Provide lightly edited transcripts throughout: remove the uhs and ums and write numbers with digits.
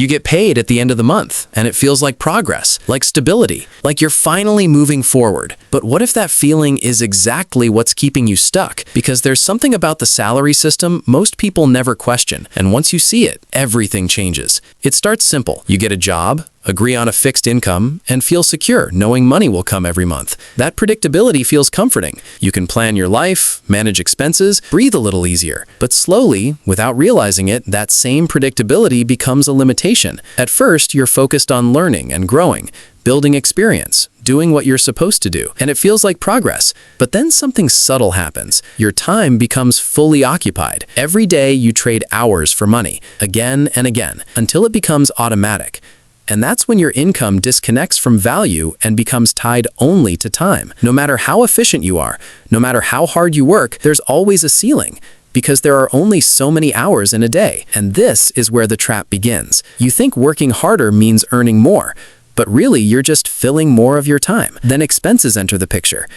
You get paid at the end of the month, and it feels like progress, like stability, like you're finally moving forward. But what if that feeling is exactly what's keeping you stuck? Because there's something about the salary system most people never question, and once you see it, everything changes. It starts simple. You get a job, agree on a fixed income, and feel secure, knowing money will come every month. That predictability feels comforting. You can plan your life, manage expenses, breathe a little easier. But slowly, without realizing it, that same predictability becomes a limitation. At first, you're focused on learning and growing, building experience, doing what you're supposed to do, and it feels like progress. But then something subtle happens. Your time becomes fully occupied. Every day you trade hours for money, again and again, until it becomes automatic. And that's when your income disconnects from value and becomes tied only to time. No matter how efficient you are, no matter how hard you work, there's always a ceiling, because there are only so many hours in a day. And this is where the trap begins. You think working harder means earning more, but really you're just filling more of your time. Then expenses enter the picture.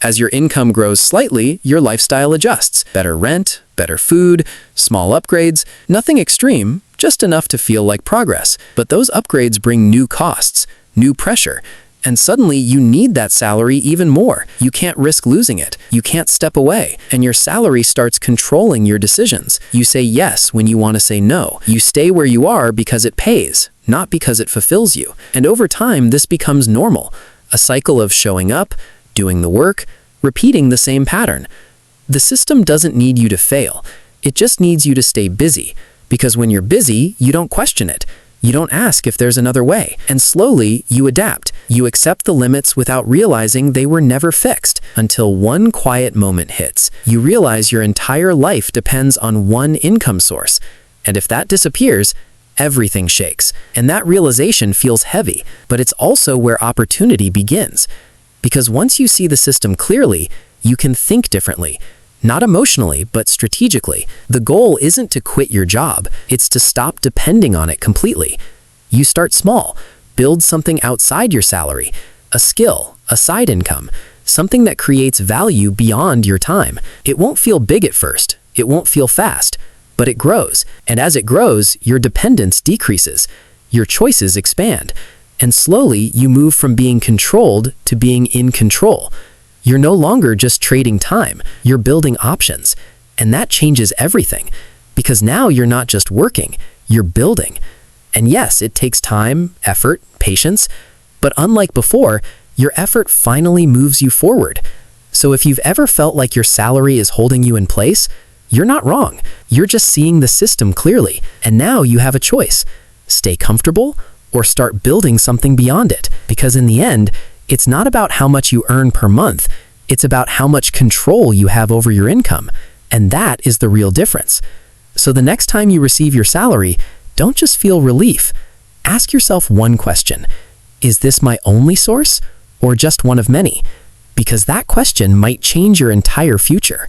As your income grows slightly, your lifestyle adjusts. Better rent, better food, small upgrades, nothing extreme, just enough to feel like progress. But those upgrades bring new costs, new pressure, and suddenly you need that salary even more. You can't risk losing it. You can't step away, and your salary starts controlling your decisions. You say yes when you want to say no. You stay where you are because it pays, not because it fulfills you. And over time, this becomes normal, a cycle of showing up, doing the work, repeating the same pattern. The system doesn't need you to fail. It just needs you to stay busy, because when you're busy, you don't question it. You don't ask if there's another way. And slowly, you adapt. You accept the limits without realizing they were never fixed, until one quiet moment hits. You realize your entire life depends on one income source. And if that disappears, everything shakes. And that realization feels heavy, but it's also where opportunity begins. Because once you see the system clearly, you can think differently. Not emotionally, but strategically. The goal isn't to quit your job, it's to stop depending on it completely. You start small, build something outside your salary, a skill, a side income, something that creates value beyond your time. It won't feel big at first, it won't feel fast, but it grows. And as it grows, your dependence decreases, your choices expand. And slowly, you move from being controlled to being in control. You're no longer just trading time, you're building options. And that changes everything, because now you're not just working, you're building. And yes, it takes time, effort, patience, but unlike before, your effort finally moves you forward. So if you've ever felt like your salary is holding you in place, you're not wrong. You're just seeing the system clearly. And now you have a choice. Stay comfortable, or start building something beyond it. Because in the end, it's not about how much you earn per month, it's about how much control you have over your income. And that is the real difference. So the next time you receive your salary, don't just feel relief. Ask yourself one question. Is this my only source, or just one of many? Because that question might change your entire future.